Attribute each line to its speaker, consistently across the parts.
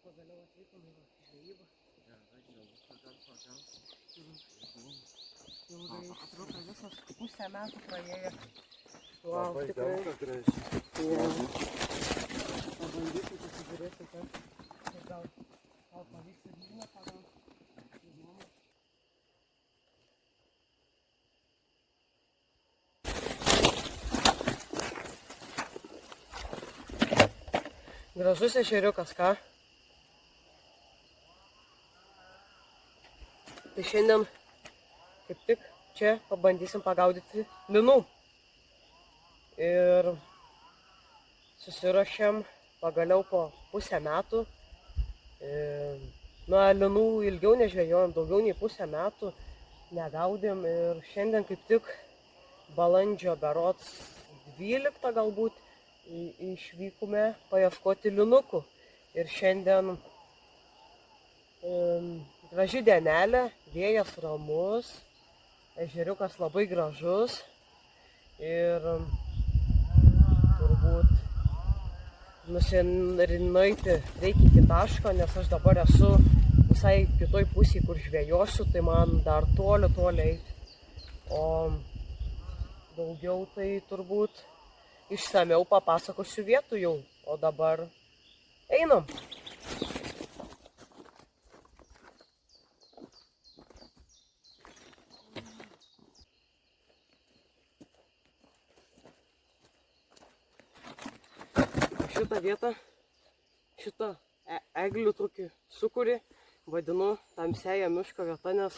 Speaker 1: Pagaliau atvykom į žvejybą. Ilgai užtruko visas, pusę metų praėjo. Wow, tikrai. Pabandysiu pasižiūrėti, kad gal pavyks ir lyną pagauti. Gražus ešeriukas, ką? Tai šiandien kaip tik čia pabandysim pagaudyti linų. Ir susiruošėm pagaliau po pusę metų. Linų ilgiau nežvejojom, daugiau nei pusę metų negaudėm. Ir šiandien kaip tik balandžio berods 12 galbūt išvykome paieškoti linukų. Ir šiandien graži dienelė, vėjas ramus, ežeriukas labai gražus ir turbūt nusinueiti reikia iki taško, nes aš dabar esu visai kitoj pusėje, kur žvejosiu, tai man dar toli eiti. O daugiau tai turbūt išsamiau papasakosiu vietų jau, o dabar einam. Šitą vietą, šitą eglių tokį sūkurį vadinu tamsiąja miško vieta, nes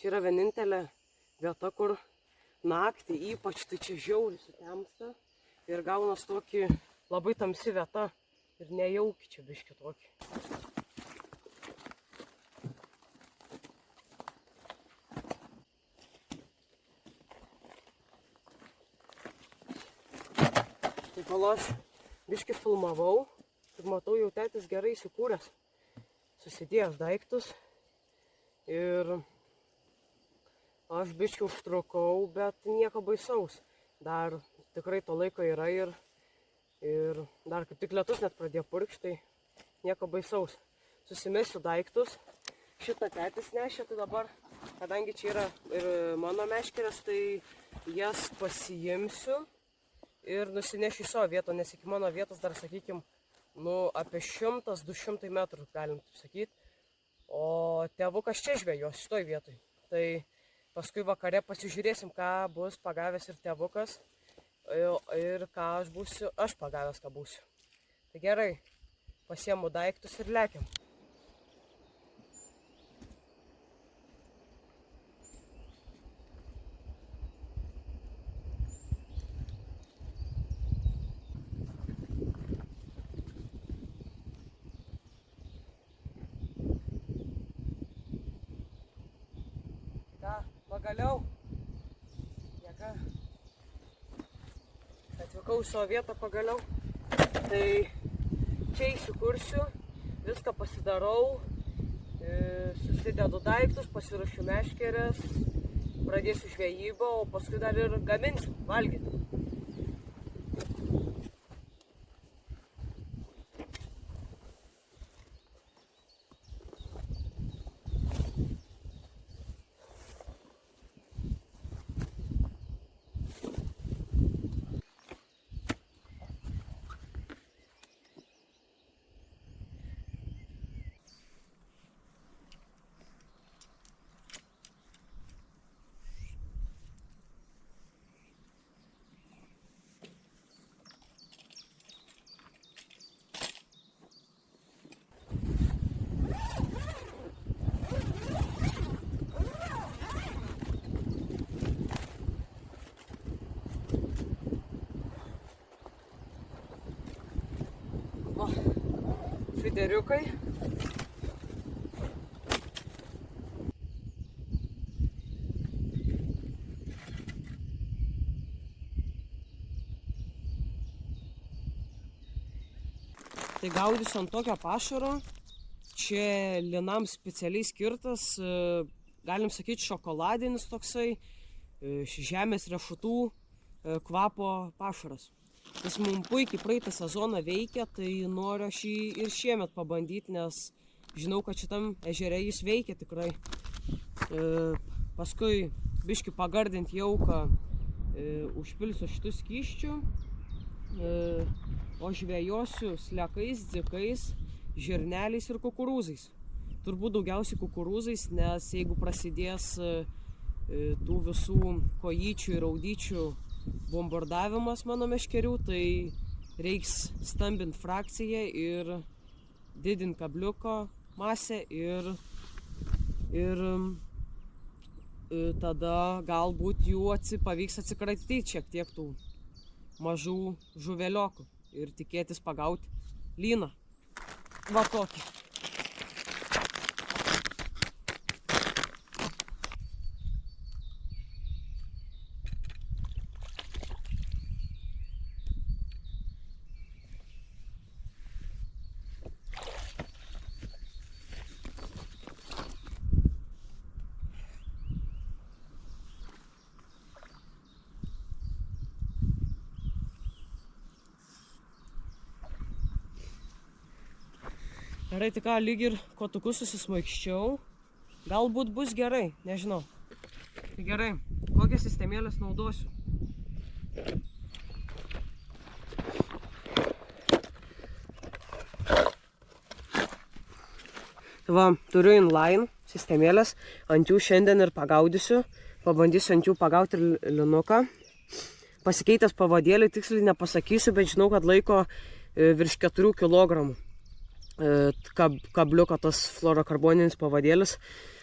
Speaker 1: čia yra vienintelė vieta, kur naktį ypač tai čia žiauriai sutemsta ir gaunas tokį labai tamsi vieta ir nejauki čia biškį tokį. Tai kol aš biškį filmavau, kaip matau, jau tėtis gerai įsikūręs, susidėjęs daiktus ir aš biškį užtrukau, bet nieko baisaus. Dar tikrai to laiko yra ir dar kaip tik lietus net pradėjo purkšti, tai nieko baisaus. Susimesiu daiktus, šitą tėtis nešė, tai dabar, kadangi čia yra ir mano meškerės, tai jas pasiimsiu ir nusinešiu į savo vietą, nes iki mano vietos dar, sakykime, apie 100-200 metrų, galim taip sakyti. O tėvukas čia žvejos šitoj vietoj. Tai paskui vakare pasižiūrėsim, ką bus pagavęs ir tėvukas ir ką aš pagavęs, ką būsiu. Tai gerai, pasiemu daiktus ir lekiam. Pagaliau, atvykau į savo vietą pagaliau, tai čia įsikursiu, viską pasidarau, susidedu daiktus, pasiruošiu meškerės, pradėsiu žvejybą, o paskui dar ir gaminsiu, valgyti. Fideriukai. Tai gaudysiu ant tokio pašaro, čia linams specialiai skirtas, galim sakyti šokoladinis toksai, žemės riešutų kvapo pašaras. Jis mums puikiai praeitą sezoną veikia, tai noriu aš jį ir šiemet pabandyti, nes žinau, kad šitam ežere jis veikia tikrai. Paskui biškį pagardinti jauką užpilsiu šitų skysčių, o žvejosiu slekais, dzikais, žirneliais ir kukurūzais. Turbūt daugiausiai kukurūzais, nes jeigu prasidės tų visų kojyčių ir audyčių bombardavimas mano meškerių, tai reiks stambinti frakciją ir didinti kabliuko masę ir tada galbūt jų pavyks atsikratyti šiek tiek tų mažų žuveliokų ir tikėtis pagauti lyną. Va tokį. Gerai, tai ką, lyg ir kotukus susismaikščiau. Galbūt bus gerai, nežinau. Tai gerai, kokias sistemėlės naudosiu? Tai va, turiu inline sistemėlės, ant jų šiandien ir pagaudysiu. Pabandysiu ant jų pagauti ir linuką. Pasikeitęs pavadėlį, tiksliai nepasakysiu, bet žinau, kad laiko virš 4 kg. Kabliuko tas fluorokarboninis pavadėlis.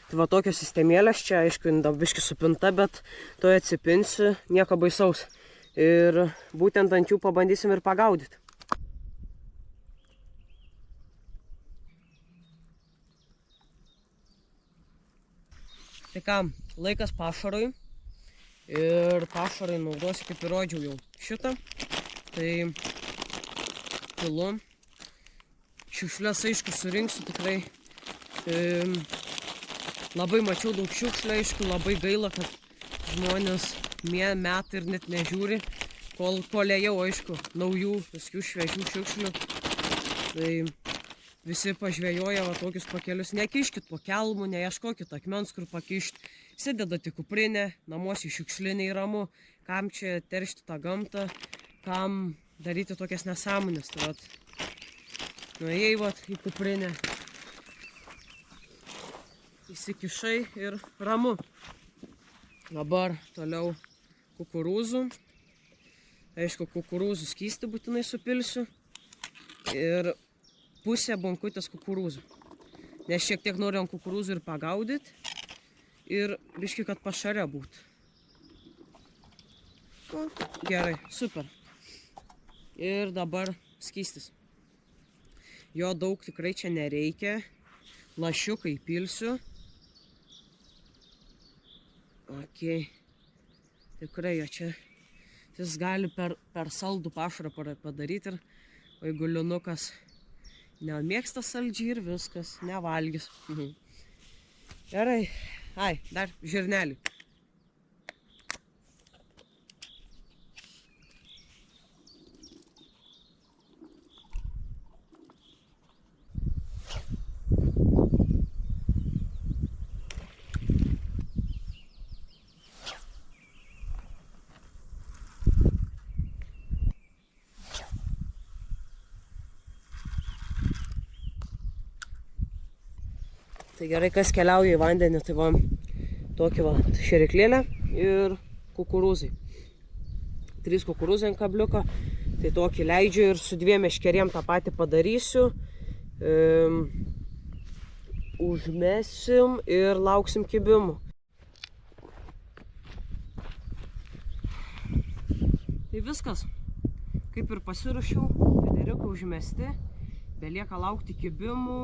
Speaker 1: Tai va tokios sistemėlės čia, aišku, biškį supinta, bet to atsipinsiu, nieko baisaus. Ir būtent ant jų pabandysim ir pagaudyti. Tai ką, laikas pašarui. Ir pašarai naudosiu, kaip ir rodžiau jau šitą. Tai pilu. Šiukšlės, aišku, surinksiu tikrai. Labai mačiau daug šiukšlių, aišku, labai gaila, kad žmonės meta ir net nežiūri, kol ėjau, aišku, naujų, viskių šviežių šiukšlių. Tai visi pažvejoja va tokius pakelius. Nekiškit po kelmų, neieškokit akmens, kur pakišti. Sėdedate kuprinę, namuose šiukšliniai ramu. Kam čia teršti tą gamtą, kam daryti tokias nesąmonės. Tai vat, nuėjai vat į kuprinę, įsikišai ir ramu. Dabar toliau kukurūzų. Aišku, kukurūzų skystį būtinai supilsiu. Ir pusę bonkutės kukurūzų. Nes šiek tiek noriu ant kukurūzų ir pagaudyti. Ir biškį, kad pašare būtų. O, gerai, super. Ir dabar skystis. Jo daug tikrai čia nereikia. Lašiukai pilsiu. Ok. Tikrai jo čia. Jis gali per saldų pašarą padaryti. O jeigu linukas nemėgsta saldžiai ir viskas, nevalgys. Gerai. Ai, dar žirnelį. Tai gerai, kas keliauja į vandenį, tai va tokį va šėriklėlę ir kukurūzai. 3 kukurūzai ant kabliuko, tai tokį leidžiu ir su 2 meškeriem tą patį padarysiu. Užmesim ir lauksim kibimų. Tai viskas, kaip ir pasiruošiau, videriukai užmesti, belieka laukti kibimų.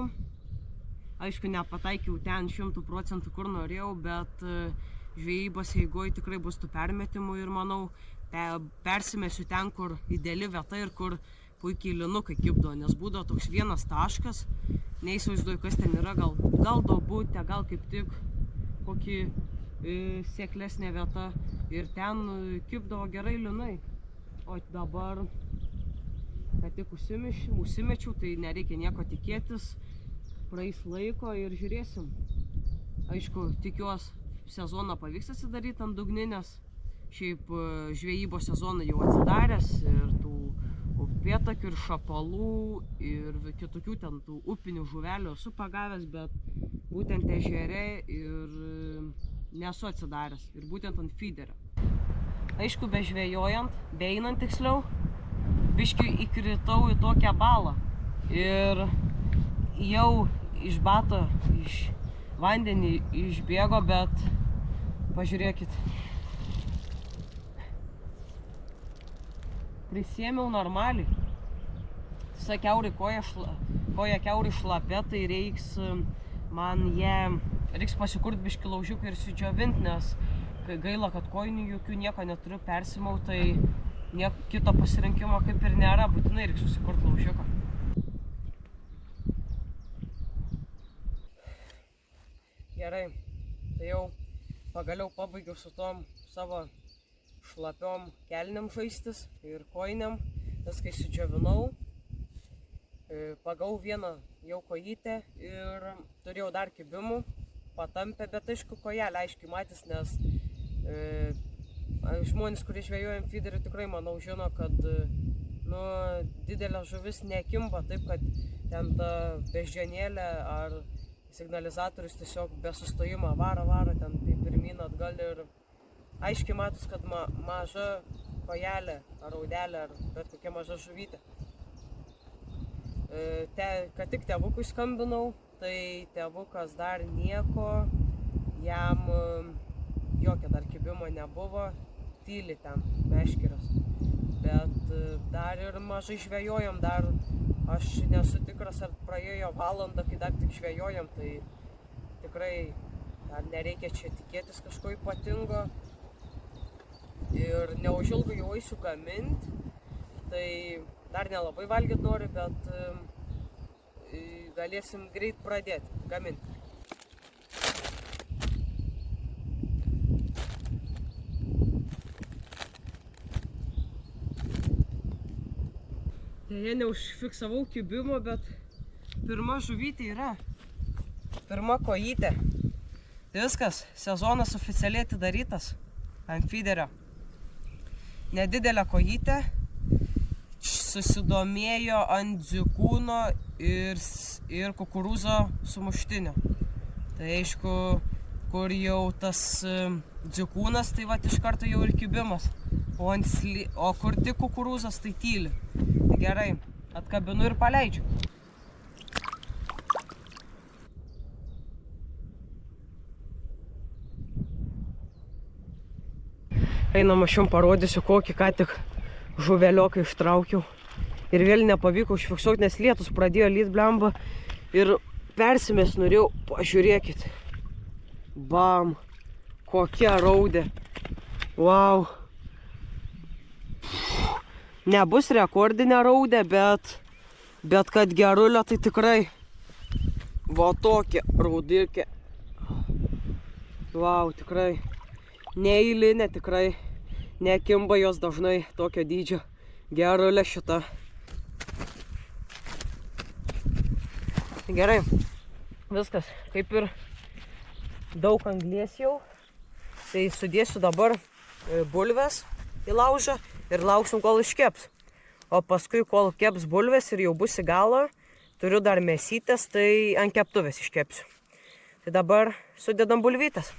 Speaker 1: Aišku, nepataikiau ten 100% kur norėjau, bet žvejybos eigoje tikrai bus tų permetimų ir manau, persimesiu ten, kur ideali vieta ir kur puikiai linukai kibdo, nes būdavo toks vienas taškas, neįsivaizduoju, kas ten yra, gal duobutė, gal kaip tik kokį sėklesnė vieta ir ten kibdavo gerai linai. O dabar kad tik užsimečiau, tai nereikia nieko tikėtis, praeis laiko ir žiūrėsim. Aišku, tikiuosi, sezoną pavyks atsidaryti ant dugninės, šiaip žvejybos sezoną jau atsidaręs ir tų upėtakių ir šapalų ir kitokių ten tų upinių žuvelių esu pagavęs, bet būtent ežere ir nesu atsidaręs ir būtent ant feederio. Aišku, bežvejojant, beeinant tiksliau, biškį įkritau į tokią balą ir jau iš bato, iš vandenį išbėgo, bet pažiūrėkit. Prisėmiau normaliai. Visa kiauri koja kiauri šlapia, tai reiks man reiks pasikurt biškį laužiuką ir sudžiovint, nes gaila, kad kojinių jokių nieko neturiu, persimau, tai kito pasirinkimo kaip ir nėra, būtinai reiks susikurt laužiuką. Gerai, tai jau pagaliau pabaigiau su tom savo šlapiom kelniam žaistis ir kojiniam, viską įsidžiovinau, pagau vieną jau kojytę ir turėjau dar kibimų, patampę, bet aišku kojelę aiškiai matys, nes žmonės, kurie žvejoja ant feederio, tikrai manau žino, kad didelė žuvis nekimba taip, kad ten ta beždžionėlė ar signalizatorius tiesiog be sustojimo varo ten pirmyn atgal ir aiškiai matos, kad maža kojelė ar raudelė ar bet kokia maža žuvytė. Kad tik tėvukui skambinau, tai tėvukas dar nieko, jam jokio dar kibimo nebuvo, tyli ten meškeris. Bet dar ir mažai žvejojom, dar aš nesu tikras, ar praėjo valandą, kai dar tik žvejojom, tai tikrai dar nereikia čia tikėtis kažko ypatingo. Ir neužilgo jau eisiu gamint, tai dar nelabai valgyt noriu, bet galėsim greit pradėti gaminti. Deja, neužfiksavau kibimo, bet pirma žuvytė yra. Pirma kojytė. Tai viskas, sezonas oficialiai atidarytas ant feederio. Nedidelė kojytė, susidomėjo ant dzikūno ir kukurūzo sumuštinio. Tai aišku, kur jau tas dzikūnas, tai vat iš karto jau ir kibimas. O kur tik kukurūzas, tai tyli. Tai gerai, atkabinu ir paleidžiu. Einam, aš jums parodysiu, kokį ką tik žuvelioką ištraukiau. Ir vėl nepavyko užfiksuoti, nes lietus pradėjo lyt blemba. Ir persimės norėjau, pažiūrėkit. Bam, kokia raudė. Wow. Nebus rekordinė raudė, bet kad gerulio, tai tikrai va tokia raudirkė. Wow, tikrai neeilinė, tikrai nekimba jos dažnai tokio dydžio. Gerulė šita. Gerai, viskas, kaip ir daug anglies jau, tai sudėsiu dabar bulves į laužą ir lauksim, kol iškeps. O paskui, kol keps bulves ir jau bus į galą, turiu dar mėsytės, tai ant keptuvės iškepsiu. Tai dabar sudedam bulvytes.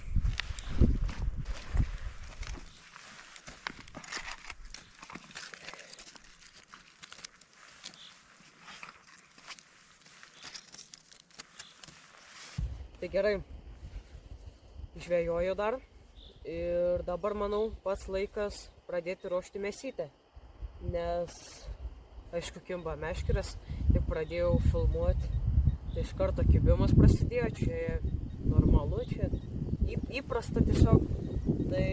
Speaker 1: Tai gerai, žvejoju dar ir dabar, manau, pats laikas pradėti ruošti mėsytę, nes, aišku, kimba meškeris, tik pradėjau filmuoti, tai iš karto kibimas prasidėjo, čia normalu, čia įprasta tiesiog, tai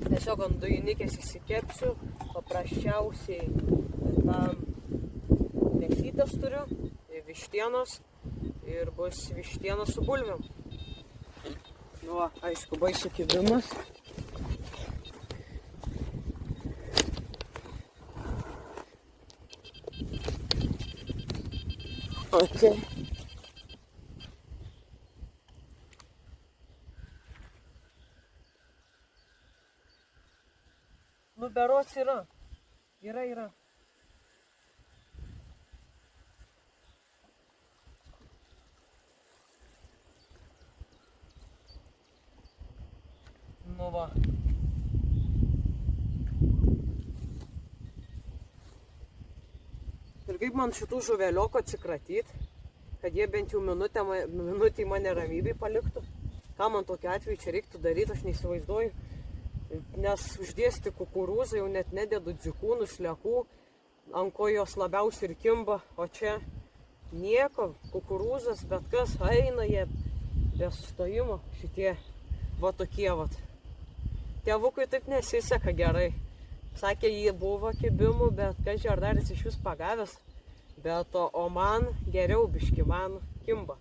Speaker 1: tiesiog ant dujinikės įsikepsiu, paprasčiausiai tam mėsytės turiu, vištienos ir bus vištienos su bulvėm. Nu, aišku, baisiu kibimas. Okay. Nu, berods yra. Yra. Nu va. Ir kaip man šitų žuveliokų atsikratyti, kad jie bent jau minutį mane ramybėj paliktų. Ką man tokiu atveju čia reiktų daryti, aš neįsivaizduoju. Nes uždėsti kukurūzą jau net nededu dzikūnų, šlekų, ant ko jos labiausiai ir kimba. O čia nieko, kukurūzas, bet kas eina jie be sustojimo. Šitie va tokie vat. Tėvukui taip nesiseka gerai. Sakė, jį buvo kibimų, bet kažkai ar dar jis iš vis pagavęs. Bet o man geriau biški, man kimba.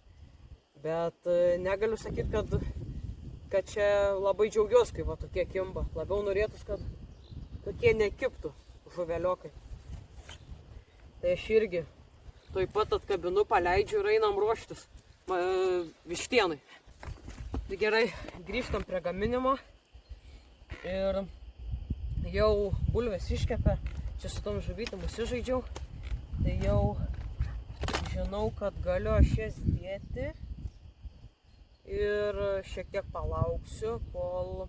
Speaker 1: Bet negaliu sakyti, kad čia labai džiaugiuosi, kai va tokie kimba. Labiau norėtus, kad tokie nekiptų žuveliokai. Tai aš irgi taip pat atkabinu, paleidžiu ir einam ruoštis vištienai. Tai gerai, grįžtam prie gaminimo. Ir jau bulvės iškepė, čia su tom žuvytėm užsižaidžiau, tai jau žinau, kad galiu aš jas dėti ir šiek tiek palauksiu, kol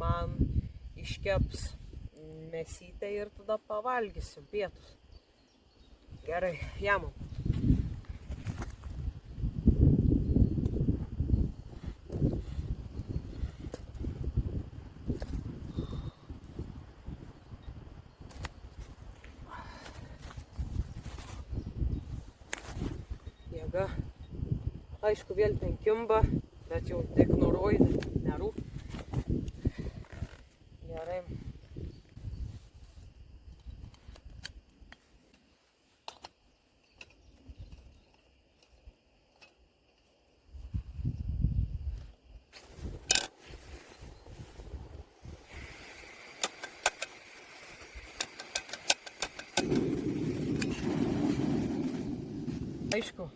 Speaker 1: man iškeps mėsytę ir tada pavalgysim pietus. Gerai, jamam. Aišku, vėl ten kimba, bet jau ignoruoju, nerūp. Gerai. Aišku,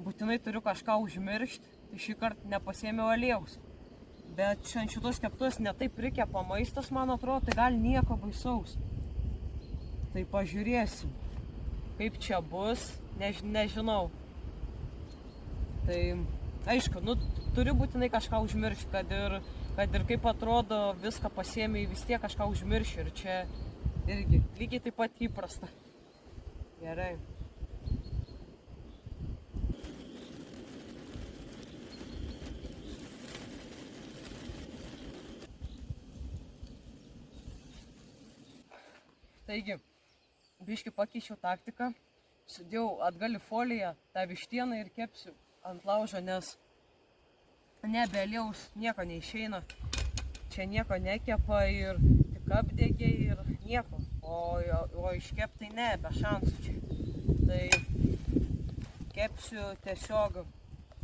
Speaker 1: būtinai turiu kažką užmiršti, tai šį kartą nepasėmiau aliejaus. Bet ant šitos keptuvės netaip prikepa maistas, man atrodo, tai gal nieko baisaus. Tai pažiūrėsim, kaip čia bus, nežinau. Tai aišku, turiu būtinai kažką užmiršti, kad ir kaip atrodo, viską pasėmiai, vis tiek kažką užmiršiu. Ir čia irgi lygiai taip pat įprasta. Gerai. Taigi, biškį pakeičiau taktiką, sudėjau atgal į foliją tą vištieną ir kepsiu ant laužo, nes be aliejaus nieko neišeina. Čia nieko nekepa ir tik apdegė ir nieko, o iškeptai ne, be šansų čia. Tai kepsiu tiesiog,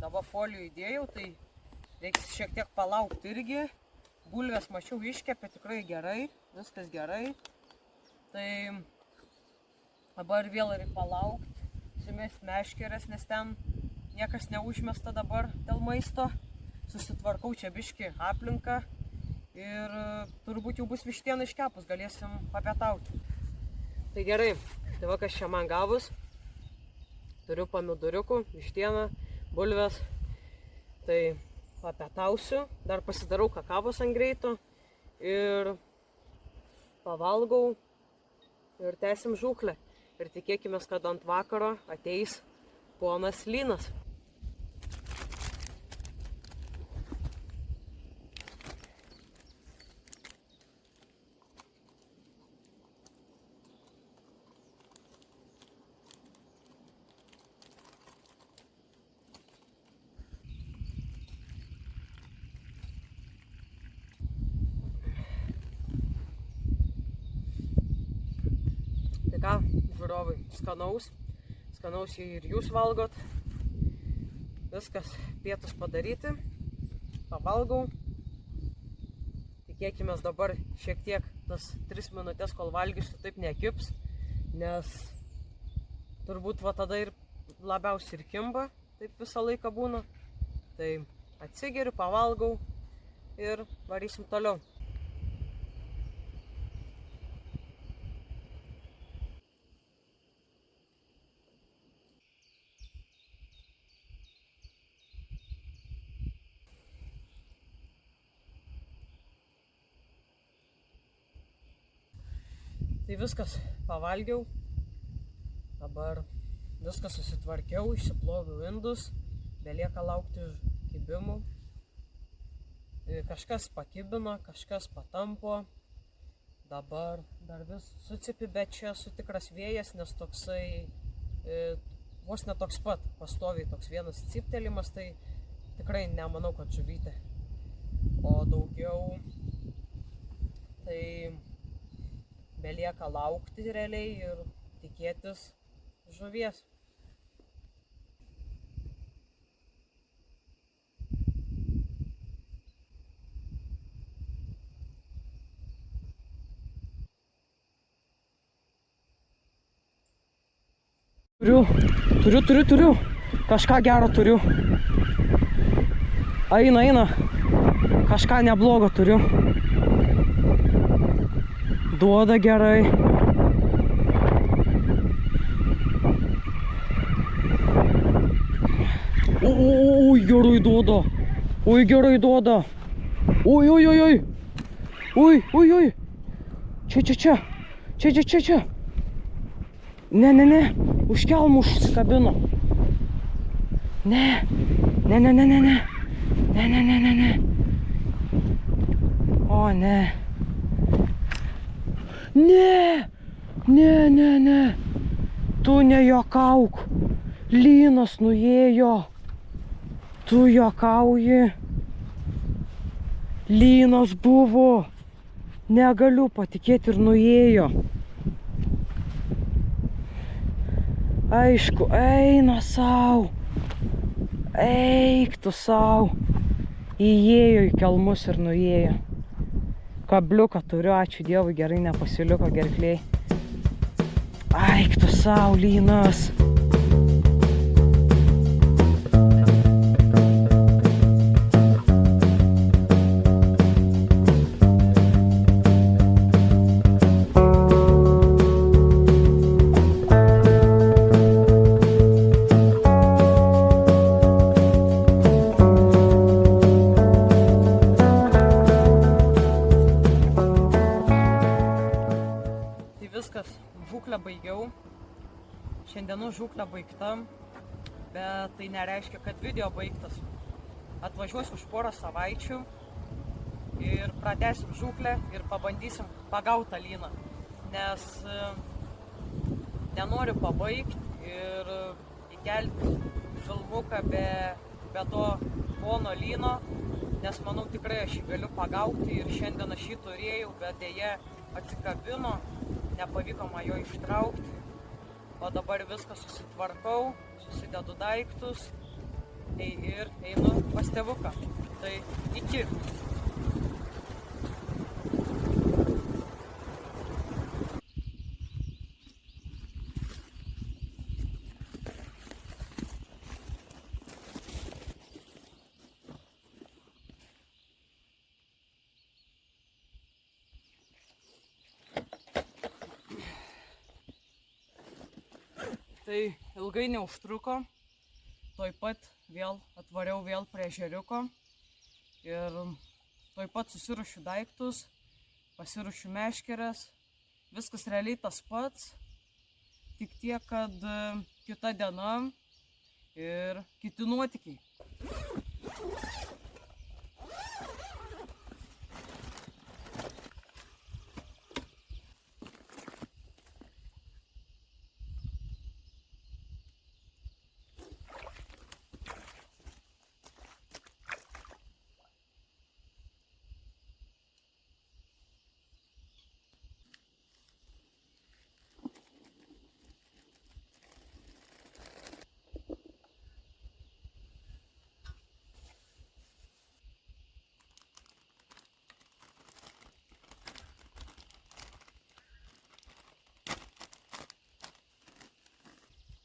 Speaker 1: dabar folijų įdėjau, tai reiks šiek tiek palaukti irgi. Bulvės mačiau iškepė tikrai gerai, viskas gerai. Tai dabar vėl reikia palaukti, sumest meškeres, nes ten niekas neužmesta dabar dėl maisto. Susitvarkau čia biškį aplinką ir turbūt jau bus vištiena iškepus, galėsim papietauti. Tai gerai, tai va kas čia man gavus. Turiu pomidoriukų, vištieną, bulves. Tai papietausiu, dar pasidarau kakavos ant greito ir pavalgau. Ir tęsim žūklę. Ir tikėkime, kad ant vakaro ateis ponas Lynas. Ką, žiūrovai, skanaus ir jūs valgot. Viskas, pietus padaryti, pavalgau. Tikėkime dabar šiek tiek tas 3 minutės, kol valgysiu, taip nekips, nes turbūt va tada ir labiausiai ir kimba, taip visą laiką būna. Tai atsigeriu, pavalgau ir varysim toliau. Tai viskas, pavalgiau, dabar viskas susitvarkiau, išsiploviau indus, belieka laukti kibimų. Kažkas pakibino, kažkas patampo, dabar dar vis sucipi, bet čia esu tikras vėjas, nes toksai, vos ne toks pat, pastoviai toks vienas ciptelimas, tai tikrai nemanau, kad žuvytė. O daugiau, tai belieka laukti realiai ir tikėtis žuvies. Turiu. Kažką gero turiu. Eina. Kažką neblogo turiu. Duoda gerai. Oi, gerai duoda. Oi. Čia. Ne. Už kelmų užsikabino. Ne. O, ne. Ne. Tu nejuokauk. Lynas nuėjo. Tu juokauji. Lynas buvo. Negaliu patikėti ir nuėjo. Aišku, eina sau. Eik tu sau. Įėjo į kelmus ir nuėjo. Kabliuką turiu, ačiū Dievui, gerai nepasiliuko gerklėj. Eik tu sau, Lynas. Žūklę baigiau. Šiandienos žūklė baigta, bet tai nereiškia, kad video baigtas. Atvažiuosiu už porą savaičių ir pratęsim žūklę ir pabandysim pagauti tą lyną. Nes nenoriu pabaigti ir įkelti filmuką be to pono lyno, nes manau tikrai aš jį galiu pagauti ir šiandien aš jį turėjau, bet dėja atsikabino. Nepavyko man jo ištraukti, o dabar viską susitvarkau, susidedu daiktus ir einu pas tėvuką. Tai iki. Tai ilgai neužtruko, toj pat vėl atvariau prie ežeriuko ir toj pat susiruošiu daiktus, pasiruošiu meškeres, viskas realiai tas pats, tik tiek, kad kita diena ir kiti nuotykiai.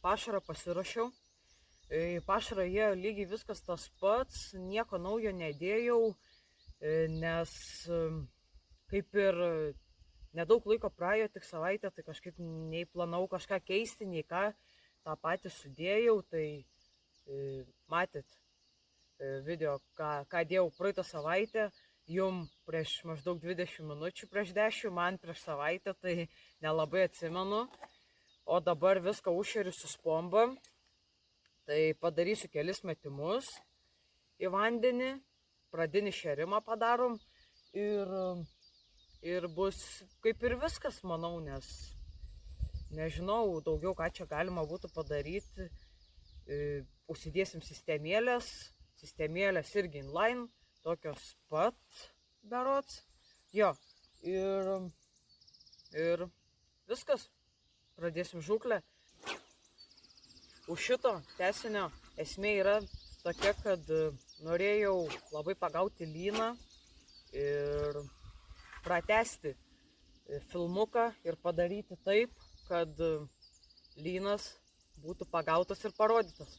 Speaker 1: pašarą pasiruošiau. Į pašarą jie lygiai viskas tas pats, nieko naujo nedėjau, nes kaip ir nedaug laiko praėjo, tik savaitę, tai kažkaip nei planau kažką keisti, nei ką, tą patį sudėjau, tai matėt video, ką dėjau praeitą savaitę, jum prieš maždaug 20 minučių prieš 10, man prieš savaitę, tai nelabai atsimenu, o dabar viską užšeriu su spomba. Tai padarysiu kelis metimus į vandenį, pradinį šėrimą padarom ir bus kaip ir viskas, manau, nes nežinau daugiau, ką čia galima būtų padaryti. Užsidėsim sistemėlės irgi inline, tokios pat berods. Jo, ir viskas, pradėsim žūklę. Už šito tęsinio esmė yra tokia, kad norėjau labai pagauti lyną ir pratęsti filmuką ir padaryti taip, kad lynas būtų pagautas ir parodytas.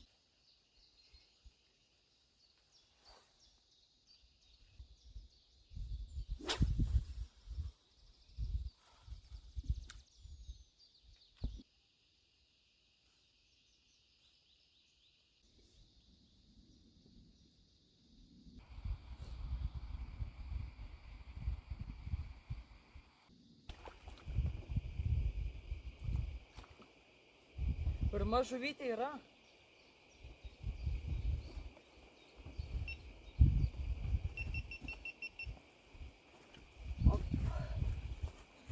Speaker 1: Pirma žuvytė yra.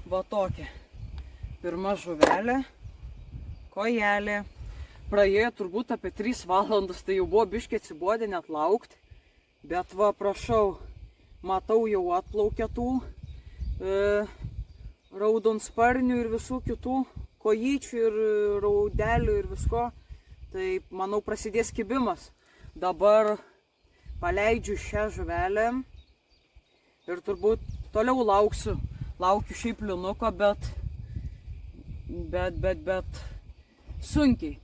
Speaker 1: Va tokia. Pirma žuvelė, kojelė. Praėjo turbūt apie 3 valandas, tai jau buvo biškiai atsibodę net laukti. Bet va, prašau, matau jau atplaukia tų raudonsparnių ir visų kitų kojyčių ir raudelių ir visko, tai manau prasidės kibimas. Dabar paleidžiu šią žuvelę ir turbūt toliau laukiu šiaip linuko, bet sunkiai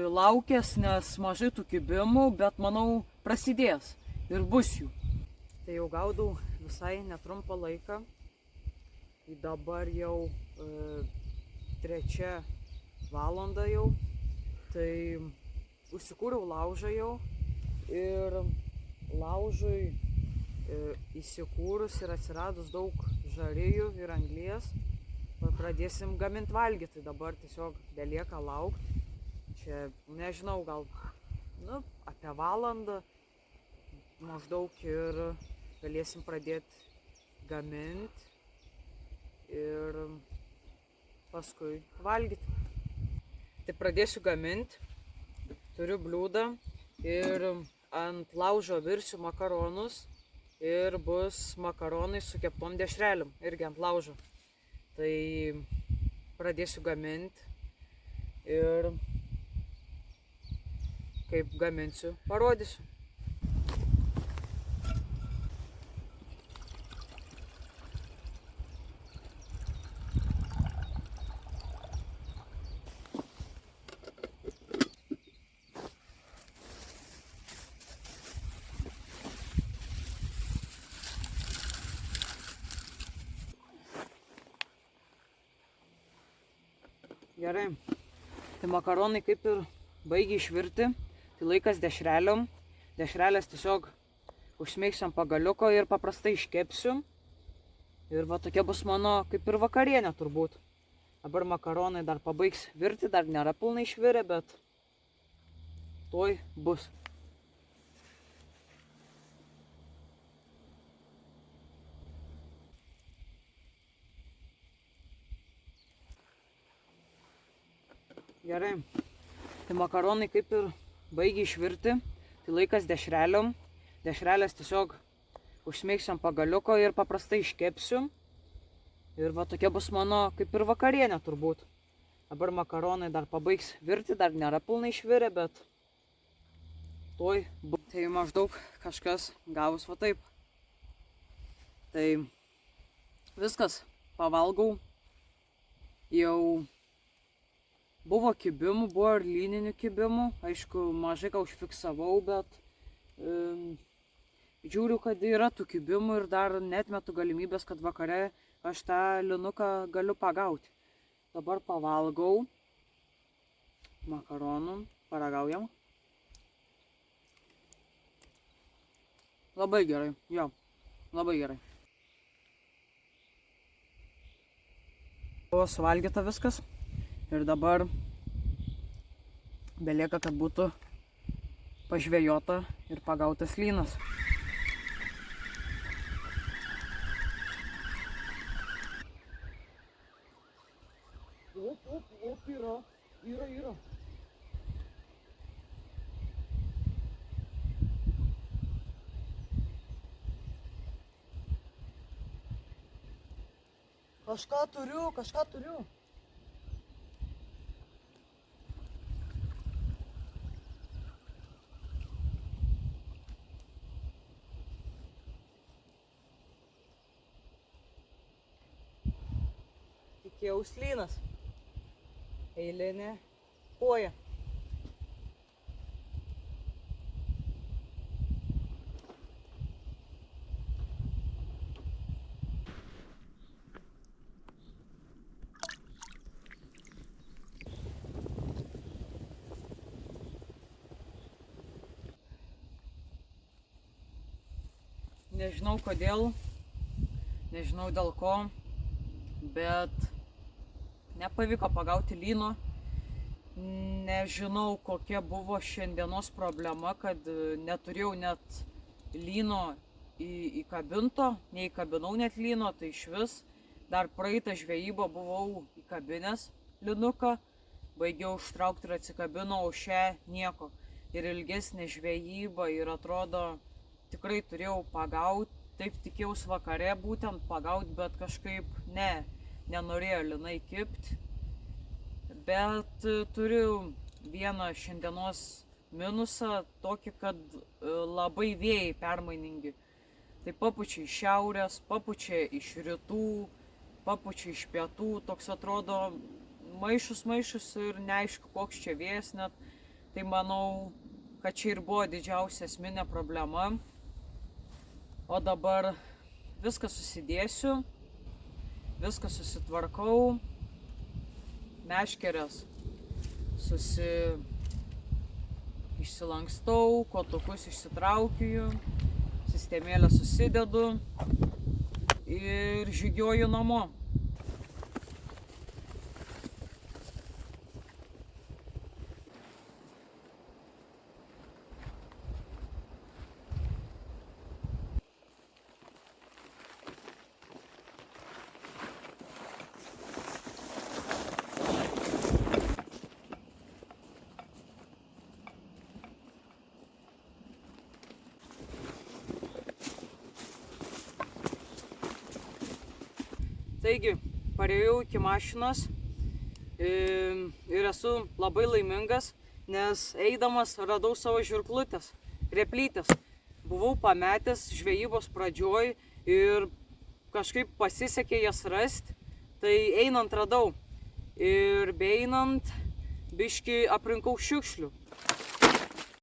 Speaker 1: laukęs, nes mažai tų kibimų, bet manau prasidės ir bus jų. Tai jau gaudau visai netrumpą laiką, tai dabar jau 3 valanda jau, tai užsikūriau laužą jau ir laužui įsikūrus ir atsiradus daug žarijų ir anglies, pradėsim gaminti valgyti, tai dabar tiesiog belieka laukti, čia nežinau, gal apie valandą maždaug ir galėsim pradėti gaminti ir paskui valgyti. Tai pradėsiu gaminti, turiu bliūdą ir ant laužo virsiu makaronus ir bus makaronai su keptom dešrelėm, irgi ant laužo. Tai pradėsiu gaminti ir kaip gaminsiu, parodysiu. Gerai, tai makaronai kaip ir baigia išvirti, tai laikas dešreliom. Dešrelės tiesiog užsmeigsiu ant pagaliuko ir paprastai iškepsiu. Ir va tokia bus mano kaip ir vakarienė turbūt. Dabar makaronai dar pabaigs virti, dar nėra pilnai išvirę, bet tuoj bus. Gerai, tai makaronai kaip ir baigia išvirti, tai laikas dešreliom. Dešrelės tiesiog užsmeigsiu ant pagaliuko ir paprastai iškepsiu. Ir va tokia bus mano kaip ir vakarienė turbūt. Dabar makaronai dar pabaigs virti, dar nėra pilnai išvirę, bet tuoj bus. Tai maždaug kažkas gavus va taip. Tai viskas, pavalgau. Jau
Speaker 2: Buvo kibimų, buvo ir lyninių kibimų, aišku, mažai ką užfiksavau, bet žiūriu, kad yra tų kibimų ir dar netmetu galimybės, kad vakare aš tą linuką galiu pagauti. Dabar pavalgau makaronų, paragaujam. Labai gerai, jo, labai gerai. Buvo suvalgyta viskas ir dabar belieka, kad būtų pažvejota ir pagautas lynas.
Speaker 1: Op, yra. Kažką turiu. Tikėjaus lynas. Eilinė koja.
Speaker 2: Nežinau kodėl, nežinau dėl ko, bet nepavyko pagauti lyno. Nežinau, kokia buvo šiandienos problema, kad neturėjau net lyno įkabinto, neįkabinau net lyno, tai išvis dar praeitą žvejybą buvau įkabinęs linuką, baigiau užtraukti ir atsikabinau, o šią nieko. Ir ilgesnė žvejyba ir atrodo, tikrai turėjau pagauti, taip tikėjausi vakare būtent pagauti, bet kažkaip nenorėjo linai kibti. Bet turiu vieną šiandienos minusą, tokį, kad labai vėjai permainingi. Tai papučia iš šiaurės, papučia iš rytų, papučia iš pietų, toks atrodo maišus ir neaišku, koks čia vėjas net. Tai manau, kad čia ir buvo didžiausia esminė problema. O dabar viską susidėsiu, viską susitvarkau, meškeres išsilankstau, kotukus išsitraukiu, sistemėlę susidedu ir žygiuoju namo. Taigi, parėjau iki mašinos ir esu labai laimingas, nes eidamas radau savo žirklutės, replytės. Buvau pametęs žvejybos pradžioj ir kažkaip pasisekė jas rasti, tai einant radau. Ir beeinant biškį aprinkau šiukšlių.